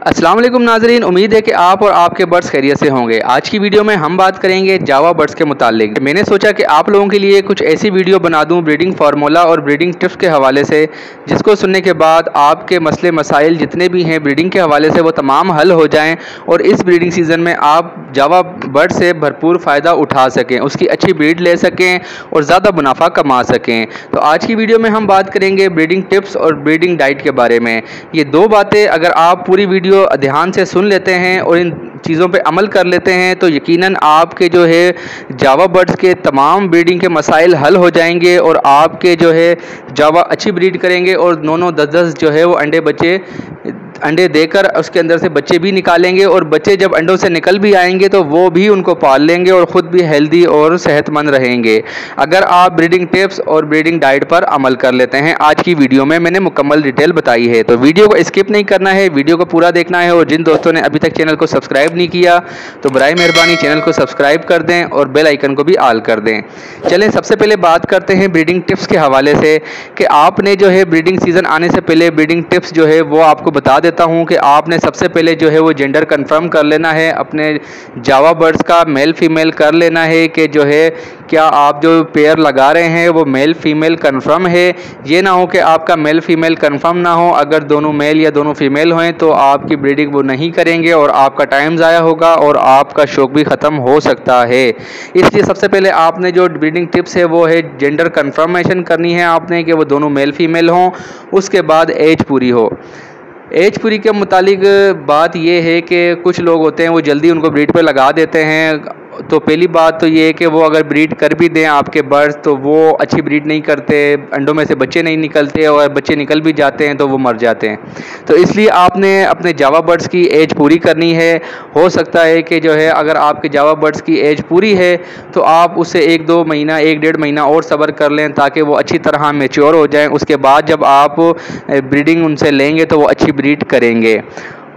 अस्सलाम वालेकुम नाजरीन, उम्मीद है कि आप और आपके बर्ड्स खैरियत से होंगे। आज की वीडियो में हम बात करेंगे जावा बर्ड्स के मुतालिक। मैंने सोचा कि आप लोगों के लिए कुछ ऐसी वीडियो बना दूं ब्रीडिंग फार्मूला और ब्रीडिंग टिप्स के हवाले से, जिसको सुनने के बाद आपके मसले मसाइल जितने भी हैं ब्रीडिंग के हवाले से वो तमाम हल हो जाएँ और इस ब्रीडिंग सीज़न में आप जावा बर्ड से भरपूर फ़ायदा उठा सकें, उसकी अच्छी ब्रीड ले सकें और ज़्यादा मुनाफा कमा सकें। तो आज की वीडियो में हम बात करेंगे ब्रीडिंग टिप्स और ब्रीडिंग डाइट के बारे में। ये दो बातें अगर आप पूरी वीडियो ध्यान से सुन लेते हैं और इन चीज़ों पे अमल कर लेते हैं तो यकीनन आपके जो है जावा बर्ड्स के तमाम ब्रीडिंग के मसाइल हल हो जाएंगे और आपके जो है जावा अच्छी ब्रीड करेंगे और 9-9 10-10 जो है वो अंडे देकर उसके अंदर से बच्चे भी निकालेंगे और बच्चे जब अंडों से निकल भी आएंगे तो वो भी उनको पाल लेंगे और ख़ुद भी हेल्दी और सेहतमंद रहेंगे, अगर आप ब्रीडिंग टिप्स और ब्रीडिंग डाइट पर अमल कर लेते हैं। आज की वीडियो में मैंने मुकम्मल डिटेल बताई है, तो वीडियो को स्किप नहीं करना है, वीडियो को पूरा देखना है। और जिन दोस्तों ने अभी तक चैनल को सब्सक्राइब नहीं किया तो बराए मेहरबानी चैनल को सब्सक्राइब कर दें और बेल आइकन को भी ऑल कर दें। चलें सबसे पहले बात करते हैं ब्रीडिंग टिप्स के हवाले से कि आपने जो है ब्रीडिंग सीज़न आने से पहले ब्रीडिंग टिप्स जो है वो आपको बता देता हूं कि आपने सबसे पहले जो है वो जेंडर कंफर्म कर लेना है, अपने जावा बर्ड्स का मेल फीमेल कर लेना है कि जो है क्या आप जो पेयर लगा रहे हैं वो मेल फीमेल कंफर्म है। ये ना हो कि आपका मेल फीमेल कंफर्म ना हो, अगर दोनों मेल या दोनों फीमेल हों तो आपकी ब्रीडिंग वो नहीं करेंगे और आपका टाइम ज़ाया होगा और आपका शौक भी ख़त्म हो सकता है। इसलिए सबसे पहले आपने जो ब्रीडिंग टिप्स है वो है जेंडर कंफर्मेशन करनी है आपने कि वो दोनों मेल फीमेल हों। उसके बाद एज पूरी हो। एज पूरी के मुतालिक बात ये है कि कुछ लोग होते हैं वो जल्दी उनको ब्रीड पे लगा देते हैं। तो पहली बात तो ये है कि वो अगर ब्रीड कर भी दें आपके बर्ड्स तो वो अच्छी ब्रीड नहीं करते, अंडों में से बच्चे नहीं निकलते और बच्चे निकल भी जाते हैं तो वो मर जाते हैं। तो इसलिए आपने अपने जावा बर्ड्स की एज पूरी करनी है। हो सकता है कि जो है अगर आपके जावा बर्ड्स की एज पूरी है तो आप उससे 1-2 महीना 1-1.5 महीना और सब्र कर लें ताकि वो अच्छी तरह मैच्योर हो जाएं। उसके बाद जब आप ब्रीडिंग उनसे लेंगे तो वो अच्छी ब्रीड करेंगे।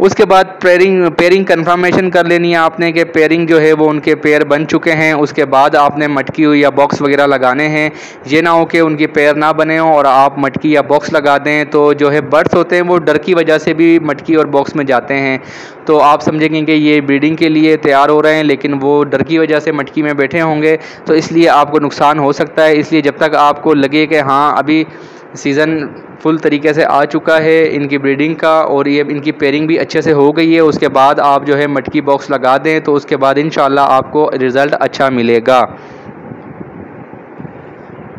उसके बाद पेयरिंग कंफर्मेशन कर लेनी है आपने कि पेयरिंग जो है वो उनके पेयर बन चुके हैं। उसके बाद आपने मटकी या बॉक्स वगैरह लगाने हैं। ये ना हो कि उनके पेयर ना बने हों और आप मटकी या बॉक्स लगा दें तो जो है बर्ड्स होते हैं वो डर की वजह से भी मटकी और बॉक्स में जाते हैं। तो आप समझेंगे कि ये ब्रीडिंग के लिए तैयार हो रहे हैं लेकिन वो डर की वजह से मटकी में बैठे होंगे, तो इसलिए आपको नुकसान हो सकता है। इसलिए जब तक आपको लगे कि हाँ अभी सीज़न फुल तरीके से आ चुका है इनकी ब्रीडिंग का और ये इनकी पेयरिंग भी अच्छे से हो गई है, उसके बाद आप जो है मटकी बॉक्स लगा दें तो उसके बाद इंशाल्लाह आपको रिज़ल्ट अच्छा मिलेगा।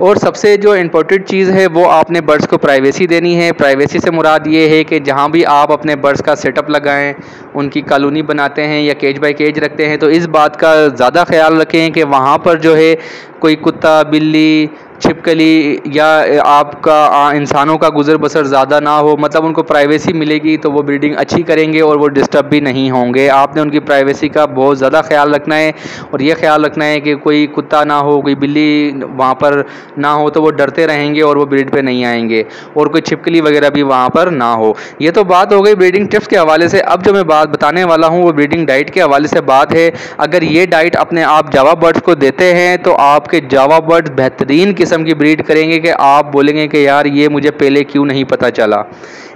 और सबसे जो इम्पोर्टेंट चीज़ है वो आपने बर्ड्स को प्राइवेसी देनी है। प्राइवेसी से मुराद ये है कि जहाँ भी आप अपने बर्ड्स का सेटअप लगाएं, उनकी कॉलोनी बनाते हैं या केज बाय केज रखते हैं तो इस बात का ज़्यादा ख्याल रखें कि वहाँ पर जो है कोई कुत्ता बिल्ली छिपकली या आपका इंसानों का गुजर बसर ज़्यादा ना हो, मतलब उनको प्राइवेसी मिलेगी तो वो ब्रीडिंग अच्छी करेंगे और वो डिस्टर्ब भी नहीं होंगे। आपने उनकी प्राइवेसी का बहुत ज़्यादा ख्याल रखना है और ये ख्याल रखना है कि कोई कुत्ता ना हो, कोई बिल्ली वहाँ पर ना हो तो वो डरते रहेंगे और वो ब्रीड पे नहीं आएंगे, और कोई छिपकली वगैरह भी वहाँ पर ना हो। ये तो बात हो गई ब्रीडिंग टिप्स के हवाले से। अब जो मैं बात बताने वाला हूँ वो ब्रीडिंग डाइट के हवाले से बात है। अगर ये डाइट अपने आप जावा बर्ड्स को देते हैं तो आपके जावा बर्ड्स बेहतरीन किस्म की ब्रीड करेंगे कि आप बोलेंगे कि यार ये मुझे पहले क्यों नहीं पता चला।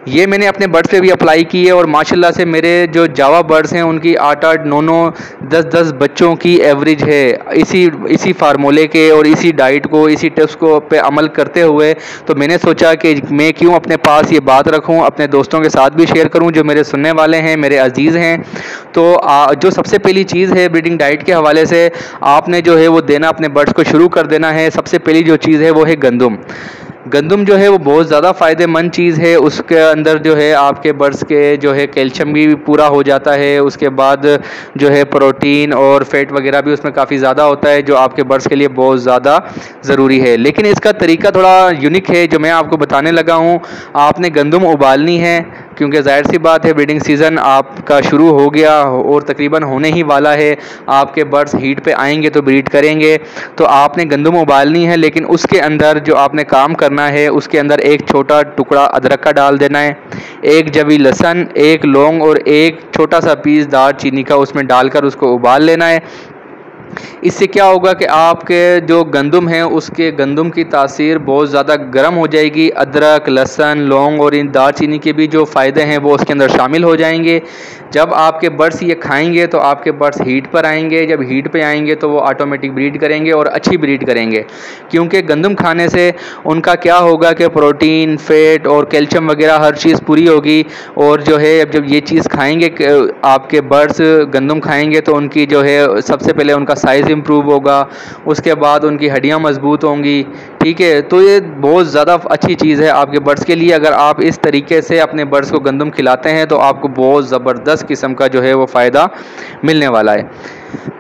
ये मैंने अपने बर्ड्स पे भी अप्लाई की है और माशाल्लाह से मेरे जो जावा बर्ड्स हैं उनकी 8-8 9-9 10-10 बच्चों की एवरेज है इसी फार्मूले के और इसी डाइट को इसी टिप्स को पे अमल करते हुए। तो मैंने सोचा कि मैं क्यों अपने पास ये बात रखूं, अपने दोस्तों के साथ भी शेयर करूं जो मेरे सुनने वाले हैं, मेरे अजीज़ हैं। तो जो सबसे पहली चीज़ है ब्रीडिंग डाइट के हवाले से आपने जो है वो देना अपने बर्ड्स को शुरू कर देना है। सबसे पहली जो चीज़ है वो है गंदम जो है वो बहुत ज़्यादा फ़ायदेमंद चीज़ है। उसके अंदर जो है आपके बर्ड्स के जो है कैल्शियम भी पूरा हो जाता है। उसके बाद जो है प्रोटीन और फैट वगैरह भी उसमें काफ़ी ज़्यादा होता है जो आपके बर्ड्स के लिए बहुत ज़्यादा ज़रूरी है। लेकिन इसका तरीका थोड़ा यूनिक है जो मैं आपको बताने लगा हूँ। आपने गंदम उबालनी है क्योंकि जाहिर सी बात है ब्रीडिंग सीज़न आपका शुरू हो गया और तकरीबन होने ही वाला है। आपके बर्ड्स हीट पे आएंगे तो ब्रीड करेंगे, तो आपने गंदम उबालनी है। लेकिन उसके अंदर जो आपने काम करना है उसके अंदर एक छोटा टुकड़ा अदरक का डाल देना है, एक जवी लहसुन, एक लौंग और एक छोटा सा पीस दार चीनी का उसमें डालकर उसको उबाल लेना है। इससे क्या होगा कि आपके जो गंदम है उसके गंदम की तासीर बहुत ज़्यादा गर्म हो जाएगी। अदरक, लहसुन, लौंग और इन दालचीनी के भी जो फ़ायदे हैं वो उसके अंदर शामिल हो जाएंगे। जब आपके बर्ड्स ये खाएंगे तो आपके बर्ड्स हीट पर आएंगे। जब हीट पे आएंगे तो वो ऑटोमेटिक ब्रीड करेंगे और अच्छी ब्रीड करेंगे, क्योंकि गंदम खाने से उनका क्या होगा कि प्रोटीन, फैट और कैल्शियम वगैरह हर चीज़ पूरी होगी। और जो है अब जब ये चीज़ खाएंगे आपके बर्ड्स गंदम खाएंगे तो उनकी जो है सबसे पहले उनका साइज़ इम्प्रूव होगा, उसके बाद उनकी हड्डियां मजबूत होंगी। ठीक है, तो ये बहुत ज़्यादा अच्छी चीज़ है आपके बर्ड्स के लिए। अगर आप इस तरीके से अपने बर्ड्स को गंदम खिलाते हैं तो आपको बहुत ज़बरदस्त किस्म का जो है वो फ़ायदा मिलने वाला है।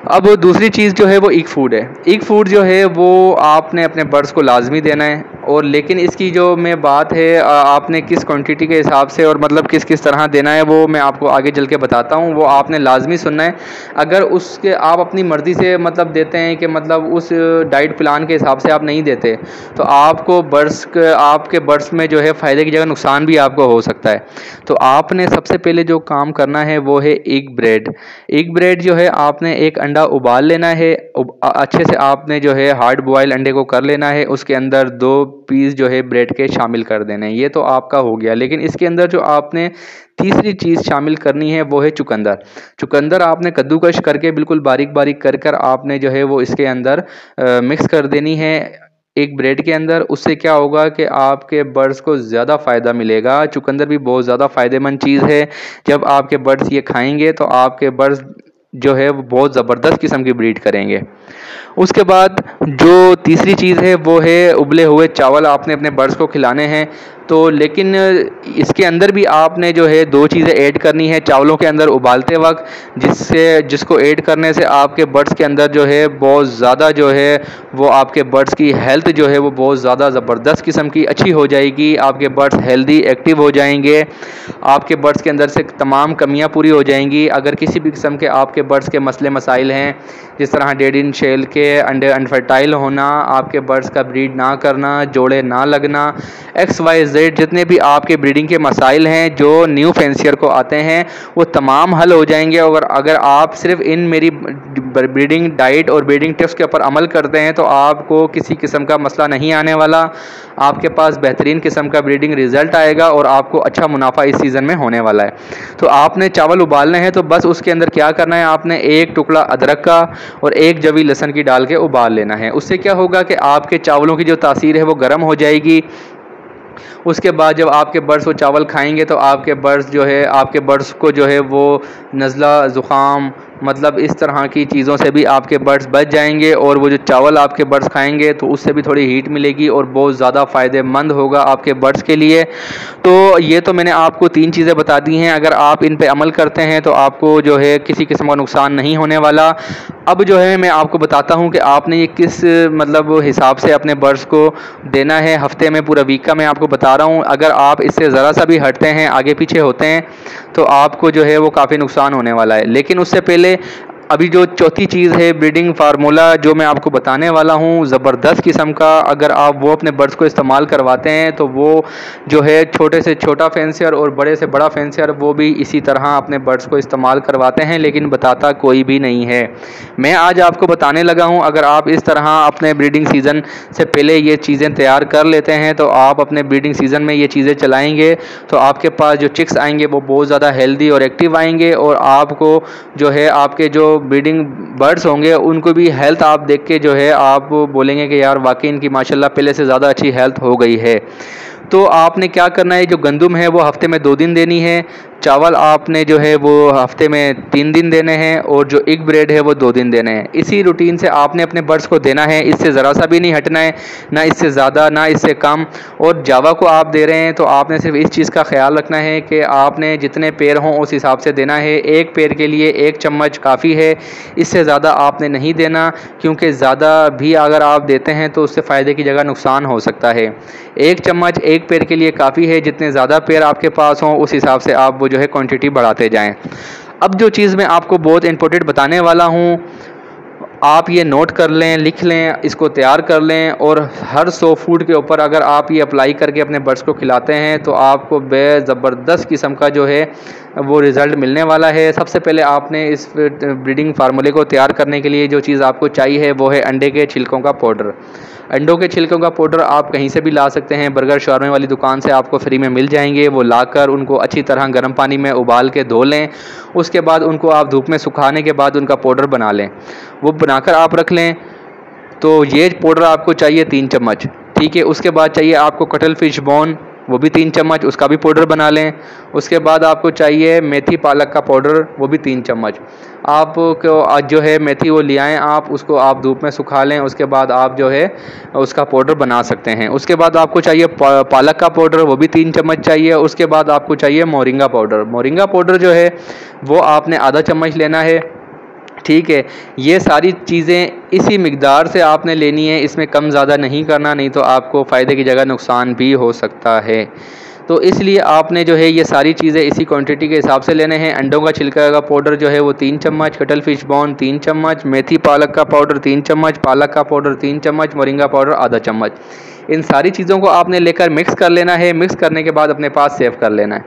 अब दूसरी चीज़ जो है वो ईग फूड है। ईग फूड जो है वो आपने अपने बर्ड्स को लाजमी देना है, और लेकिन इसकी जो मैं बात है आपने किस क्वांटिटी के हिसाब से और मतलब किस किस तरह देना है वो मैं आपको आगे चल के बताता हूँ। वो आपने लाजमी सुनना है। अगर उसके आप अपनी मर्ज़ी से मतलब देते हैं कि मतलब उस डाइट प्लान के हिसाब से आप नहीं देते तो आपको आपके बर्ड्स में जो है फ़ायदे की जगह नुकसान भी आपको हो सकता है। तो आपने सबसे पहले जो काम करना है वो है एग ब्रेड। एग ब्रेड जो है आपने एक अंडा उबाल लेना है। अच्छे से आपने जो है हार्ड बॉयल अंडे को कर लेना है, उसके अंदर 2 पीस जो है ब्रेड के शामिल कर देने हैं। ये तो आपका हो गया, लेकिन इसके अंदर जो आपने तीसरी चीज़ शामिल करनी है वो है चुकंदर। चुकंदर आपने कद्दूकश करके बिल्कुल बारीक बारीक कर आपने जो है वो इसके अंदर मिक्स कर देनी है एक ब्रेड के अंदर। उससे क्या होगा कि आपके बर्ड्स को ज़्यादा फ़ायदा मिलेगा। चुकंदर भी बहुत ज़्यादा फ़ायदेमंद चीज़ है। जब आपके बर्ड्स ये खाएंगे तो आपके बर्ड्स जो है वो बहुत ज़बरदस्त किस्म की ब्रीड करेंगे। उसके बाद जो तीसरी चीज़ है वो है उबले हुए चावल आपने अपने बर्ड्स को खिलाने हैं। तो लेकिन इसके अंदर भी आपने जो है 2 चीज़ें ऐड करनी है चावलों के अंदर उबालते वक्त, जिसको ऐड करने से आपके बर्ड्स के अंदर जो है बहुत ज़्यादा जो है वो आपके बर्ड्स की हेल्थ जो है वो बहुत ज़्यादा ज़बरदस्त किस्म की अच्छी हो जाएगी। आपके बर्ड्स हेल्दी एक्टिव हो जाएंगे। आपके बर्ड्स के अंदर से तमाम कमियां पूरी हो जाएंगी। अगर किसी भी किस्म के आपके बर्ड्स के मसले मसाइल हैं, जिस तरह डेड इन शेल के अंडे अनफर्टाइल होना, आपके बर्ड्स का ब्रीड ना करना, जोड़े ना लगना, XYZ जितने भी आपके ब्रीडिंग के मसाइल हैं जो न्यू फैंसियर को आते हैं वो तमाम हल हो जाएंगे। और अगर आप सिर्फ इन मेरी ब्रीडिंग डाइट और ब्रीडिंग टिप्स के ऊपर अमल करते हैं तो आपको किसी किस्म का मसला नहीं आने वाला। आपके पास बेहतरीन किस्म का ब्रीडिंग रिजल्ट आएगा और आपको अच्छा मुनाफा इस सीज़न में होने वाला है। तो आपने चावल उबालने हैं तो बस उसके अंदर क्या करना है, आपने 1 टुकड़ा अदरक का और 1 जवी लहसुन की डाल के उबाल लेना है। उससे क्या होगा कि आपके चावलों की जो तासीर है वो गर्म हो जाएगी। उसके बाद जब आपके बर्ड्स वो चावल खाएंगे तो आपके बर्ड्स को जो है वो नज़ला, ज़ुकाम मतलब इस तरह की चीज़ों से भी आपके बर्ड्स बच जाएंगे। और वो जो चावल आपके बर्ड्स खाएंगे तो उससे भी थोड़ी हीट मिलेगी और बहुत ज़्यादा फ़ायदेमंद होगा आपके बर्ड्स के लिए। तो ये तो मैंने आपको 3 चीज़ें बता दी हैं। अगर आप इन पे अमल करते हैं तो आपको जो है किसी किस्म का नुकसान नहीं होने वाला। अब जो है मैं आपको बताता हूँ कि आपने ये किस मतलब हिसाब से अपने बर्ड्स को देना है। हफ्ते में पूरा वीक का मैं आपको बता रहा हूँ। अगर आप इससे ज़रा सा भी हटते हैं, आगे पीछे होते हैं तो आपको जो है वो काफ़ी नुकसान होने वाला है। लेकिन उससे पहले अभी जो चौथी चीज़ है ब्रीडिंग फार्मूला जो मैं आपको बताने वाला हूँ, ज़बरदस्त किस्म का, अगर आप वो अपने बर्ड्स को इस्तेमाल करवाते हैं तो वो जो है छोटे से छोटा फैंसियर और बड़े से बड़ा फैंसियर वो भी इसी तरह अपने बर्ड्स को इस्तेमाल करवाते हैं, लेकिन बताता कोई भी नहीं है। मैं आज आपको बताने लगा हूँ। अगर आप इस तरह अपने ब्रीडिंग सीज़न से पहले ये चीज़ें तैयार कर लेते हैं तो आप अपने ब्रीडिंग सीज़न में ये चीज़ें चलाएँगे तो आपके पास जो चिक्स आएंगे वो बहुत ज़्यादा हेल्दी और एक्टिव आएंगे। और आपको जो है आपके जो ब्रीडिंग बर्ड्स होंगे उनको भी हेल्थ आप देख के जो है आप बोलेंगे कि यार वाकई इनकी माशाल्लाह पहले से ज़्यादा अच्छी हेल्थ हो गई है। तो आपने क्या करना है, जो गंदम है वो हफ्ते में 2 दिन देनी है, चावल आपने जो है वो हफ्ते में 3 दिन देने हैं और जो एग ब्रेड है वो 2 दिन देने हैं। इसी रूटीन से आपने अपने बर्ड्स को देना है, इससे ज़रा सा भी नहीं हटना है, ना इससे ज़्यादा ना इससे कम। और जावा को आप दे रहे हैं तो आपने सिर्फ इस चीज़ का ख्याल रखना है कि आपने जितने पैर हों उस हिसाब से देना है। 1 पैर के लिए 1 चम्मच काफ़ी है, इससे ज़्यादा आपने नहीं देना, क्योंकि ज़्यादा भी अगर आप देते हैं तो उससे फ़ायदे की जगह नुकसान हो सकता है। 1 चम्मच 1 पैर के लिए काफ़ी है, जितने ज़्यादा पैर आपके पास हों उस हिसाब से आप वो जो है क्वांटिटी बढ़ाते जाएं। अब जो चीज़ मैं आपको बहुत इंपॉर्टेंट बताने वाला हूँ, आप ये नोट कर लें, लिख लें, इसको तैयार कर लें और हर 100 फूड के ऊपर अगर आप ये अप्लाई करके अपने बर्ड्स को खिलाते हैं तो आपको ज़बरदस्त किस्म का जो है वो रिज़ल्ट मिलने वाला है। सबसे पहले आपने इस ब्रीडिंग फार्मूले को तैयार करने के लिए जो चीज़ आपको चाहिए वो है अंडे के छिलकों का पाउडर। अंडों के छिलकों का पाउडर आप कहीं से भी ला सकते हैं, बर्गर शॉर्मे वाली दुकान से आपको फ्री में मिल जाएंगे। वो लाकर उनको अच्छी तरह गर्म पानी में उबाल के धो लें, उसके बाद उनको आप धूप में सुखाने के बाद उनका पाउडर बना लें, वो बनाकर आप रख लें। तो ये पाउडर आपको चाहिए 3 चम्मच, ठीक है। उसके बाद चाहिए आपको कटल फिश बोन, वो भी 3 चम्मच, उसका भी पाउडर बना लें। उसके बाद आपको चाहिए मेथी पालक का पाउडर, वो भी 3 चम्मच। आपको आज जो है मेथी वो ले आएँ आप, उसको आप धूप में सुखा लें, उसके बाद आप जो है उसका पाउडर बना सकते हैं। उसके बाद आपको चाहिए पालक का पाउडर, वो भी 3 चम्मच चाहिए। उसके बाद आपको चाहिए मोरिंगा पाउडर। मोरिंगा पाउडर जो है वो आपने आधा चम्मच लेना है, ठीक है। ये सारी चीज़ें इसी मिक़दार से आपने लेनी है, इसमें कम ज़्यादा नहीं करना, नहीं तो आपको फ़ायदे की जगह नुकसान भी हो सकता है। तो इसलिए आपने जो है ये सारी चीज़ें इसी क्वांटिटी के हिसाब से लेने हैं। अंडों का छिलका का पाउडर जो है वो 3 चम्मच, कटल फिश बोन 3 चम्मच, मेथी पालक का पाउडर 3 चम्मच, पालक का पाउडर 3 चम्मच, मोरिंगा पाउडर आधा चम्मच। इन सारी चीज़ों को आपने लेकर मिक्स कर लेना है। मिक्स करने के बाद अपने पास सेव कर लेना है।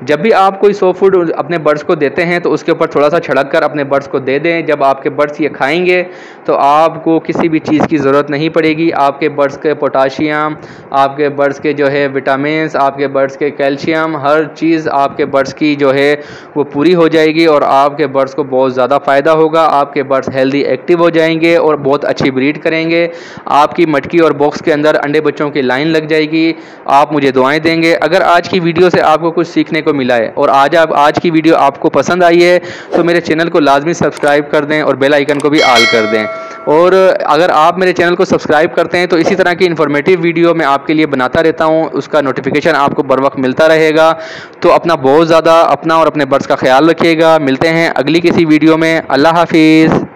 जब भी आप कोई सॉफ्ट फूड अपने बर्ड्स को देते हैं तो उसके ऊपर थोड़ा सा छिड़क कर अपने बर्ड्स को दे दें। जब आपके बर्ड्स ये खाएंगे तो आपको किसी भी चीज़ की ज़रूरत नहीं पड़ेगी। आपके बर्ड्स के पोटाशियम, आपके बर्ड्स के जो है विटामिन्स, आपके बर्ड्स के कैल्शियम, हर चीज़ आपके बर्ड्स की जो है वो पूरी हो जाएगी और आपके बर्ड्स को बहुत ज़्यादा फ़ायदा होगा। आपके बर्ड्स हेल्दी एक्टिव हो जाएंगे और बहुत अच्छी ब्रीड करेंगे। आपकी मटकी और बॉक्स के अंदर अंडे बच्चों की लाइन लग जाएगी। आप मुझे दुआएं देंगे। अगर आज की वीडियो से आपको कुछ सीखने को मिला है और आज की वीडियो आपको पसंद आई है तो मेरे चैनल को लाजमी सब्सक्राइब कर दें और बेल आइकन को भी ऑल कर दें। और अगर आप मेरे चैनल को सब्सक्राइब करते हैं तो इसी तरह की इन्फॉर्मेटिव वीडियो मैं आपके लिए बनाता रहता हूं, उसका नोटिफिकेशन आपको बर वक्त मिलता रहेगा। तो अपना बहुत ज़्यादा अपना और अपने बर्ड्स का ख्याल रखिएगा। मिलते हैं अगली किसी वीडियो में। अल्लाह हाफिज़।